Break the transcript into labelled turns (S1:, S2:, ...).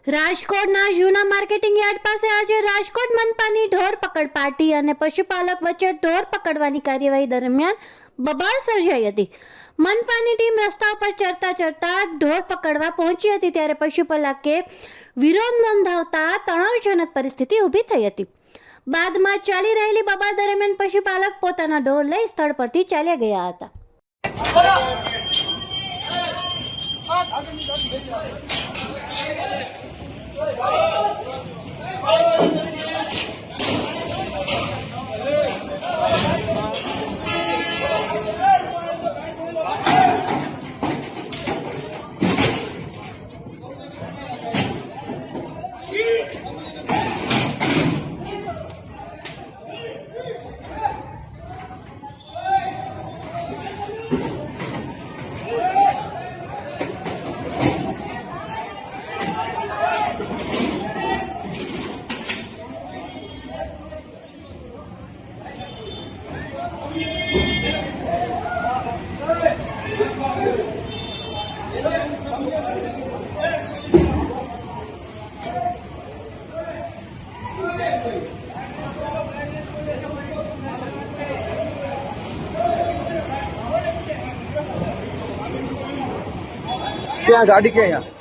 S1: રાજકોટના જૂના marketing yard પાસે આજે રાજકોટ મનપાની ઢોર પકડ પાર્ટી અને પશુપાલક વચ્ચે ઢોર પકડવાની કાર્યવાહી દરમિયાન બબાલ સર્જાઈ હતી। મનપાની ટીમ રસ્તા પર ચડતા ઢોર પકડવા પહોંચી હતી ત્યારે પશુપાલકે વિરોધ નોંધાવતા તણાવજનક પરિસ્થિતિ ઊભી થઈ હતી। બાદમાં ચાલી રહેલી બબાલ દરમિયાન પશુપાલક પોતાના ઢોર લઈ સ્થળ પરથી ચાલ્યા ગયા હતા।
S2: क्या गाड़ी क्या यहाँ